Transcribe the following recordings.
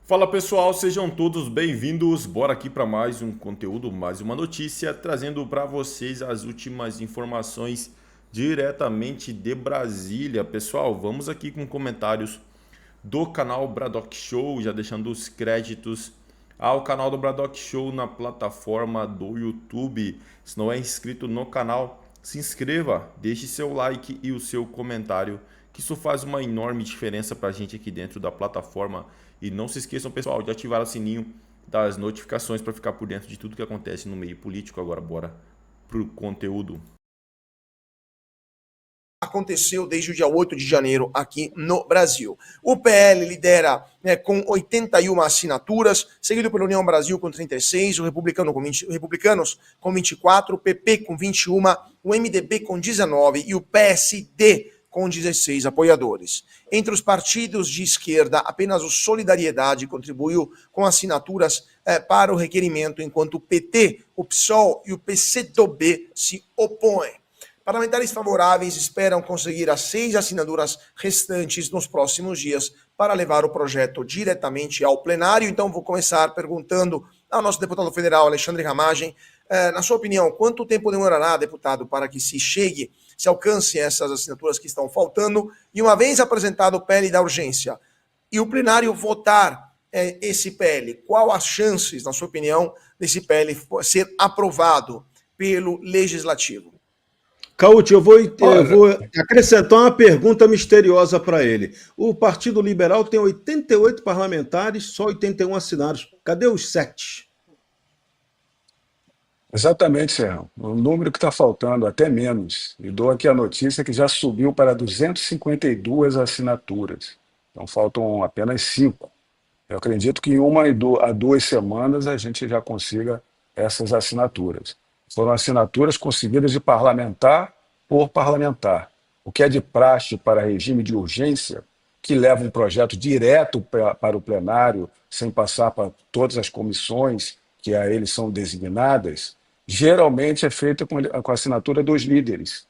Fala pessoal, sejam todos bem-vindos. Bora aqui para mais um conteúdo, mais uma notícia, trazendo para vocês as últimas informações diretamente de Brasília. Pessoal, vamos aqui com comentários do canal Braddock Show, já deixando os créditos ao canal do Braddock Show na plataforma do YouTube. Se não é inscrito no canal, se inscreva, deixe seu like e o seu comentário, que isso faz uma enorme diferença para a gente aqui dentro da plataforma. E não se esqueçam, pessoal, de ativar o sininho das notificações para ficar por dentro de tudo que acontece no meio político. Agora, bora pro conteúdo. Aconteceu desde o dia 8 de janeiro aqui no Brasil. O PL lidera, com 81 assinaturas, seguido pela União Brasil com 36, o Republicanos com 24, o PP com 21, o MDB com 19 e o PSD com 16 apoiadores. Entre os partidos de esquerda, apenas o Solidariedade contribuiu com assinaturas para o requerimento, enquanto o PT, o PSOL e o PCdoB se opõem. Parlamentares favoráveis esperam conseguir as 6 assinaturas restantes nos próximos dias para levar o projeto diretamente ao plenário. Então, vou começar perguntando ao nosso deputado federal, Alexandre Ramagem, na sua opinião, quanto tempo demorará, deputado, para que se alcance essas assinaturas que estão faltando? E uma vez apresentado o PL da urgência e o plenário votar esse PL, qual as chances, na sua opinião, desse PL ser aprovado pelo Legislativo? Caute, eu Olha, vou acrescentar uma pergunta misteriosa para ele. O Partido Liberal tem 88 parlamentares, só 81 assinados. Cadê os 7? exatamente, Serrão. O número que está faltando, até menos. E dou aqui a notícia que já subiu para 252 assinaturas. Então faltam apenas 5. Eu acredito que em a 2 semanas a gente já consiga essas assinaturas. Foram assinaturas conseguidas de parlamentar por parlamentar. O que é de praxe para regime de urgência, que leva um projeto direto para o plenário, sem passar para todas as comissões que a eles são designadas, geralmente é feita com a assinatura dos líderes.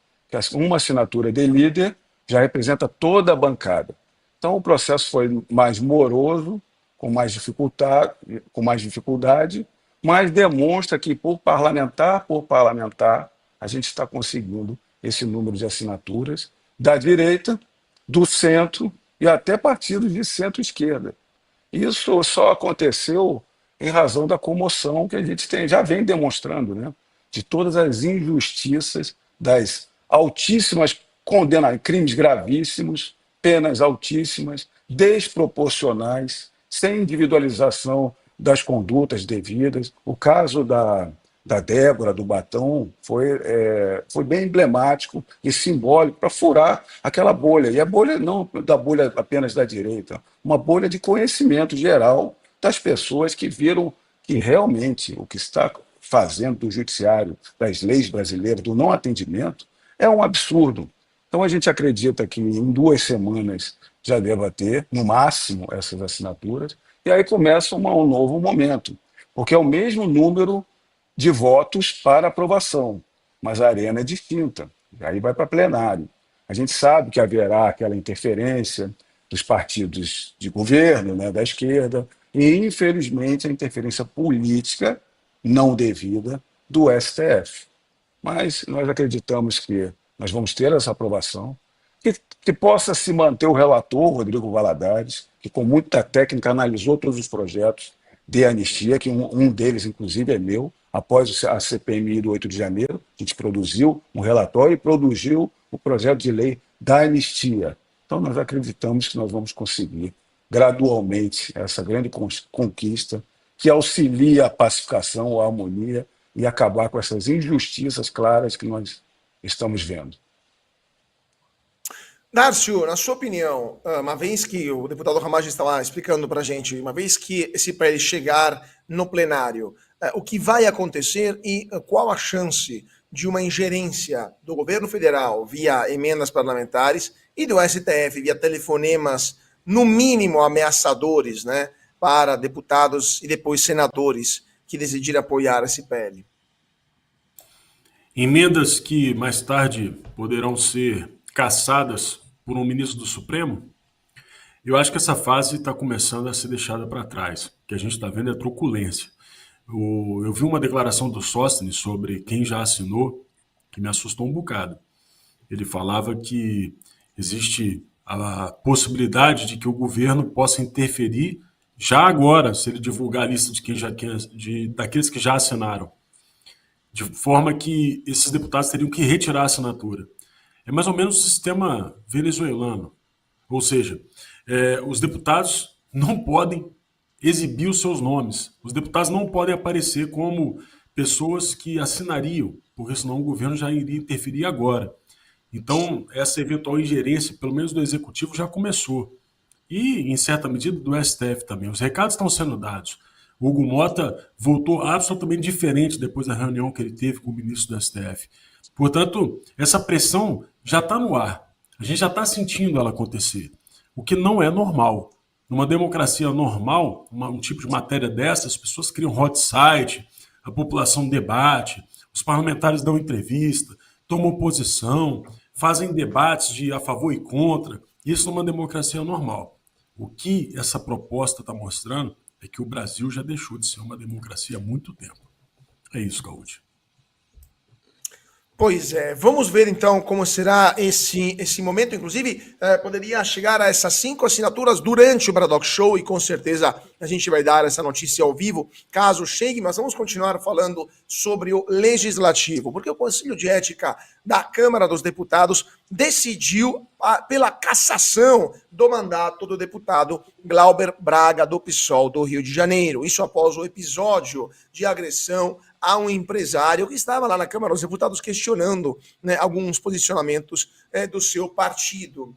Uma assinatura de líder já representa toda a bancada. Então o processo foi mais moroso, com mais dificuldade, mas demonstra que por parlamentar, a gente está conseguindo esse número de assinaturas da direita, do centro e até partidos de centro-esquerda. Isso só aconteceu em razão da comoção que a gente já vem demonstrando, né? De todas as injustiças, das altíssimas condenas, crimes gravíssimos, penas altíssimas, desproporcionais, sem individualização das condutas devidas. O caso da Débora, do Batão, foi bem emblemático e simbólico para furar aquela bolha. E a bolha não da bolha apenas da direita, uma bolha de conhecimento geral das pessoas que viram que realmente o que está fazendo do judiciário, das leis brasileiras, do não atendimento, é um absurdo. Então a gente acredita que em 2 semanas já deva ter, no máximo, essas assinaturas, e aí começa um novo momento, porque é o mesmo número de votos para aprovação, mas a arena é distinta, e aí vai para plenário. A gente sabe que haverá aquela interferência dos partidos de governo, né, da esquerda, e, infelizmente, a interferência política não devida do STF. Mas nós acreditamos que nós vamos ter essa aprovação, que possa se manter o relator, Rodrigo Valadares, que com muita técnica analisou todos os projetos de anistia, que um deles, inclusive, é meu. Após a CPMI do 8 de janeiro, a gente produziu um relatório e produziu o projeto de lei da anistia. Então, nós acreditamos que nós vamos conseguir, gradualmente, essa grande conquista que auxilia a pacificação, a harmonia e acabar com essas injustiças claras que nós estamos vendo. Darcio, na sua opinião, uma vez que o deputado Ramagem estava explicando para a gente, uma vez que esse PL chegar no plenário, o que vai acontecer e qual a chance de uma ingerência do governo federal via emendas parlamentares e do STF via telefonemas, no mínimo ameaçadores, né, para deputados e depois senadores que decidirem apoiar esse PL? Emendas que mais tarde poderão ser cassadas por um ministro do Supremo? Eu acho que essa fase está começando a ser deixada para trás. O que a gente está vendo é truculência. Eu vi uma declaração do Sóstenes sobre quem já assinou, que me assustou um bocado. Ele falava que existe a possibilidade de que o governo possa interferir já agora, se ele divulgar a lista de daqueles que já assinaram, de forma que esses deputados teriam que retirar a assinatura. É mais ou menos o sistema venezuelano. Ou seja, os deputados não podem exibir os seus nomes. Os deputados não podem aparecer como pessoas que assinariam, porque senão o governo já iria interferir agora. Então, essa eventual ingerência, pelo menos do executivo, já começou. E, em certa medida, do STF também. Os recados estão sendo dados. O Hugo Mota voltou absolutamente diferente depois da reunião que ele teve com o ministro do STF. Portanto, essa pressão já está no ar. A gente já está sentindo ela acontecer. O que não é normal. Numa democracia normal, um tipo de matéria dessa, as pessoas criam hot site, a população debate, os parlamentares dão entrevista, tomam posição, fazem debates a favor e contra. Isso numa democracia normal. O que essa proposta está mostrando é que o Brasil já deixou de ser uma democracia há muito tempo. É isso, Caúde. Pois é, vamos ver então como será esse momento. Inclusive, poderia chegar a essas 5 assinaturas durante o Bradock Show e com certeza a gente vai dar essa notícia ao vivo, caso chegue, mas vamos continuar falando sobre o Legislativo, porque o Conselho de Ética da Câmara dos Deputados decidiu pela cassação do mandato do deputado Glauber Braga, do PSOL do Rio de Janeiro. Isso após o episódio de agressão a um empresário que estava lá na Câmara dos Deputados questionando, né, alguns posicionamentos do seu partido.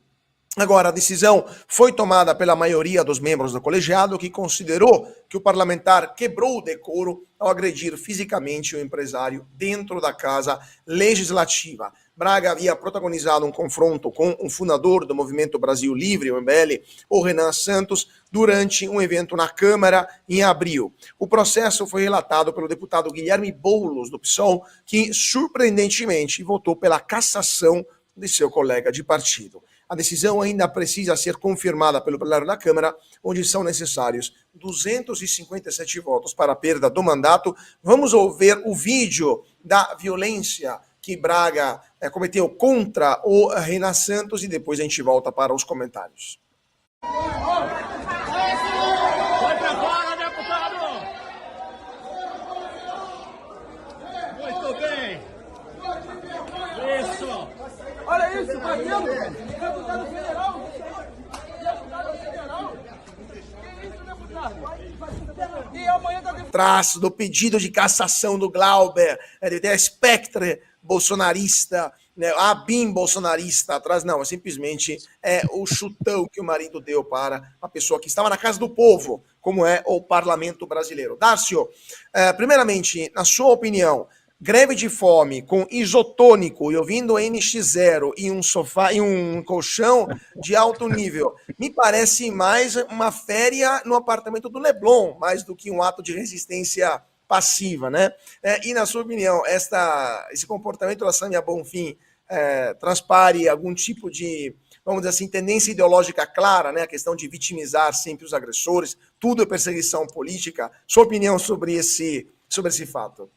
Agora, a decisão foi tomada pela maioria dos membros do colegiado, que considerou que o parlamentar quebrou o decoro ao agredir fisicamente o empresário dentro da Casa Legislativa. Braga havia protagonizado um confronto com o fundador do Movimento Brasil Livre, o MBL, o Renan Santos, durante um evento na Câmara em abril. O processo foi relatado pelo deputado Guilherme Boulos, do PSOL, que, surpreendentemente, votou pela cassação de seu colega de partido. A decisão ainda precisa ser confirmada pelo plenário da Câmara, onde são necessários 257 votos para a perda do mandato. Vamos ouvir o vídeo da violência que Braga cometeu contra o Renan Santos e depois a gente volta para os comentários. Vai pra fora, deputado! Muito bem! Isso! Olha isso, batendo! Deputado federal! Deputado federal! Que isso, deputado? E amanhã tá... Traço do pedido de cassação do Glauber, ele tem a espectre bolsonarista, né, a BIM bolsonarista atrás, não, simplesmente é o chutão que o marido deu para uma pessoa que estava na casa do povo, como é o parlamento brasileiro. Darcio, primeiramente, na sua opinião, greve de fome com isotônico e ouvindo NX0 e um sofá e um colchão de alto nível, me parece mais uma férias no apartamento do Leblon, mais do que um ato de resistência passiva, né? E na sua opinião, esse comportamento da Sâmia Bonfim transpare algum tipo de, vamos dizer assim, tendência ideológica clara, né? A questão de vitimizar sempre os agressores, tudo é perseguição política. Sua opinião sobre esse fato?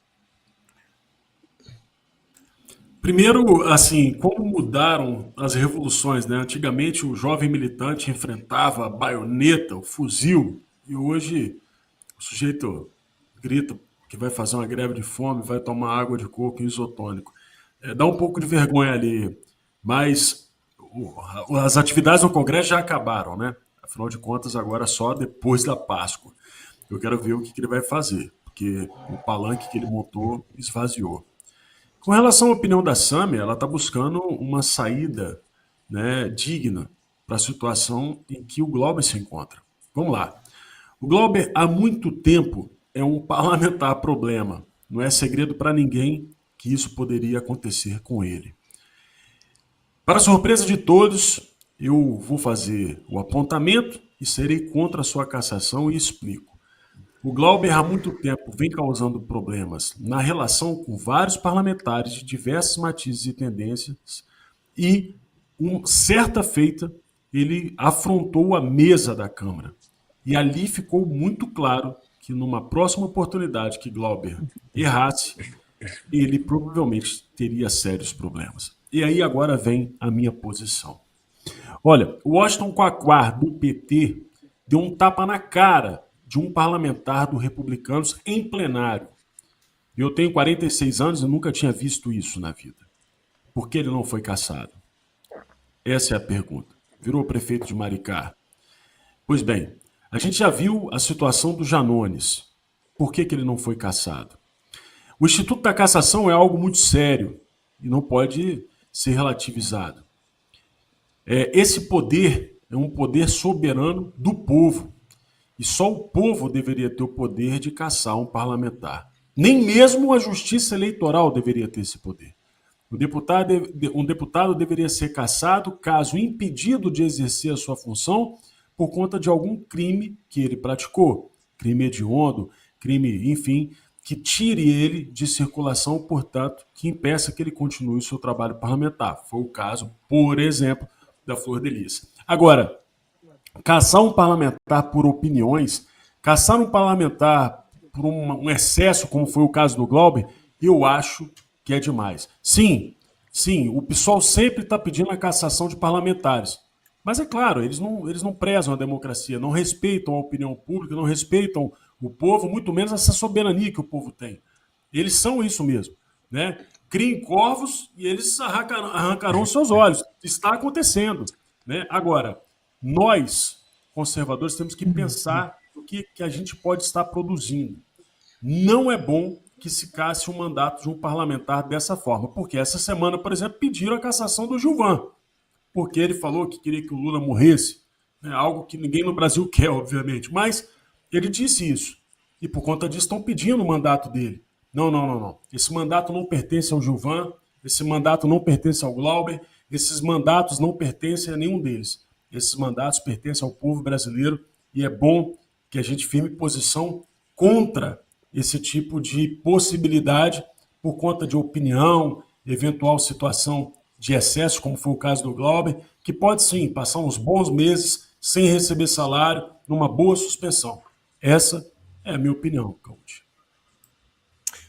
Primeiro, assim, como mudaram as revoluções, né? Antigamente o jovem militante enfrentava a baioneta, o fuzil, e hoje o sujeito grita que vai fazer uma greve de fome, vai tomar água de coco e isotônico. Dá um pouco de vergonha ali, mas as atividades no Congresso já acabaram, né? Afinal de contas, agora só depois da Páscoa. Eu quero ver o que ele vai fazer, porque o palanque que ele montou esvaziou. Com relação à opinião da Sâmia, ela está buscando uma saída, né, digna para a situação em que o Glauber se encontra. Vamos lá. O Glauber, há muito tempo, é um parlamentar problema. Não é segredo para ninguém que isso poderia acontecer com ele. Para surpresa de todos, eu vou fazer o apontamento e serei contra a sua cassação e explico. O Glauber há muito tempo vem causando problemas na relação com vários parlamentares de diversos matizes e tendências e, certa feita, ele afrontou a mesa da Câmara. E ali ficou muito claro que numa próxima oportunidade que Glauber errasse, ele provavelmente teria sérios problemas. E aí agora vem a minha posição. Olha, o Washington Quaquar, do PT, deu um tapa na cara de um parlamentar do Republicanos em plenário. Eu tenho 46 anos e nunca tinha visto isso na vida. Por que ele não foi cassado? Essa é a pergunta. Virou prefeito de Maricá. Pois bem, a gente já viu a situação do Janones. Por que ele não foi cassado? O Instituto da Cassação é algo muito sério e não pode ser relativizado. Esse poder é um poder soberano do povo. E só o povo deveria ter o poder de cassar um parlamentar. Nem mesmo a Justiça Eleitoral deveria ter esse poder. Um deputado deveria ser cassado caso impedido de exercer a sua função por conta de algum crime que ele praticou. Crime hediondo, crime, enfim, que tire ele de circulação, portanto, que impeça que ele continue o seu trabalho parlamentar. Foi o caso, por exemplo, da Flor de Lis. Agora, caçar um parlamentar por opiniões, caçar um parlamentar por um excesso, como foi o caso do Glauber, eu acho que é demais. Sim, o PSOL sempre está pedindo a cassação de parlamentares. Mas é claro, eles não prezam a democracia, não respeitam a opinião pública, não respeitam o povo, muito menos essa soberania que o povo tem. Eles são isso mesmo, né? Criem corvos e eles arrancarão seus olhos. Está acontecendo, né? Agora, nós, conservadores, temos que pensar no que a gente pode estar produzindo. Não é bom que se casse o mandato de um parlamentar dessa forma, porque essa semana, por exemplo, pediram a cassação do Gilvan, porque ele falou que queria que o Lula morresse, né? Algo que ninguém no Brasil quer, obviamente, mas ele disse isso, e por conta disso estão pedindo o mandato dele. Não. Esse mandato não pertence ao Gilvan, esse mandato não pertence ao Glauber, esses mandatos não pertencem a nenhum deles. Esses mandatos pertencem ao povo brasileiro e é bom que a gente firme posição contra esse tipo de possibilidade por conta de opinião, eventual situação de excesso, como foi o caso do Glauber, que pode sim passar uns bons meses sem receber salário, numa boa suspensão. Essa é a minha opinião, coach.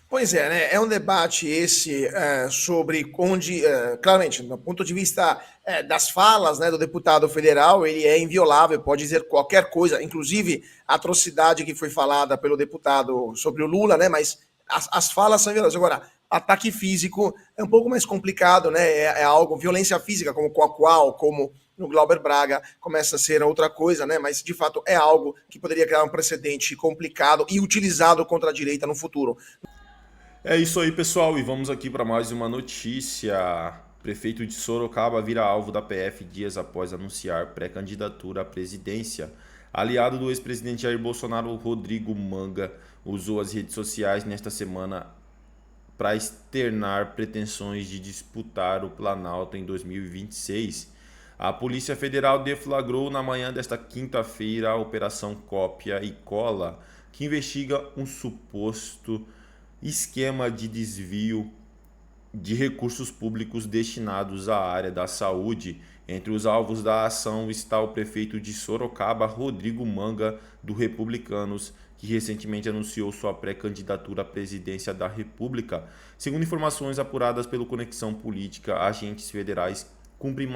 Pois é, né? É um debate esse sobre onde, claramente, do ponto de vista das falas, né, do deputado federal, ele é inviolável, pode dizer qualquer coisa, inclusive a atrocidade que foi falada pelo deputado sobre o Lula, né? Mas as falas são violentas. Agora, ataque físico é um pouco mais complicado, né? É algo, violência física, como Coacual, como no Glauber Braga, começa a ser outra coisa, né? Mas de fato é algo que poderia criar um precedente complicado e utilizado contra a direita no futuro. É isso aí, pessoal, e vamos aqui para mais uma notícia. Prefeito de Sorocaba vira alvo da PF dias após anunciar pré-candidatura à presidência. Aliado do ex-presidente Jair Bolsonaro, Rodrigo Manga, usou as redes sociais nesta semana para externar pretensões de disputar o Planalto em 2026. A Polícia Federal deflagrou na manhã desta quinta-feira a Operação Cópia e Cola, que investiga um suposto esquema de desvio de recursos públicos destinados à área da saúde. Entre os alvos da ação está o prefeito de Sorocaba, Rodrigo Manga, do Republicanos, que recentemente anunciou sua pré-candidatura à presidência da República. Segundo informações apuradas pelo Conexão Política, agentes federais cumprem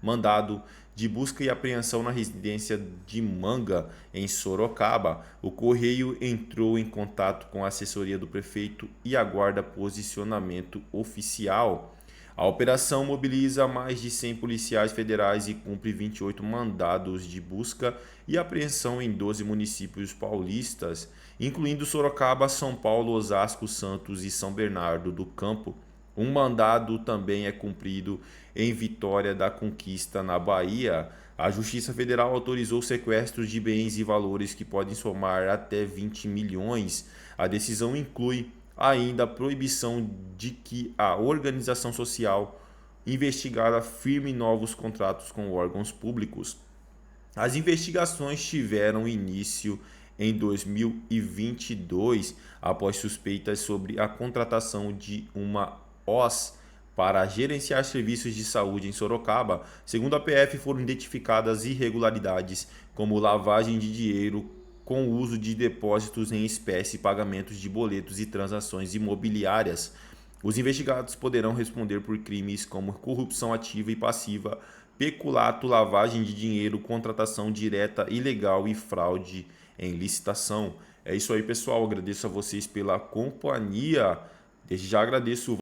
mandado de busca e apreensão na residência de Manga, em Sorocaba. O Correio entrou em contato com a assessoria do prefeito e aguarda posicionamento oficial. A operação mobiliza mais de 100 policiais federais e cumpre 28 mandados de busca e apreensão em 12 municípios paulistas, incluindo Sorocaba, São Paulo, Osasco, Santos e São Bernardo do Campo. Um mandado também é cumprido em Vitória da Conquista, na Bahia. A Justiça Federal autorizou sequestros de bens e valores que podem somar até 20 milhões. A decisão inclui ainda a proibição de que a organização social investigada firme novos contratos com órgãos públicos. As investigações tiveram início em 2022, após suspeitas sobre a contratação de uma para gerenciar serviços de saúde em Sorocaba. Segundo a PF, foram identificadas irregularidades como lavagem de dinheiro com uso de depósitos em espécie, pagamentos de boletos e transações imobiliárias. Os investigados poderão responder por crimes como corrupção ativa e passiva, peculato, lavagem de dinheiro, contratação direta ilegal e fraude em licitação. É isso aí, pessoal. Agradeço a vocês pela companhia. Desde já agradeço.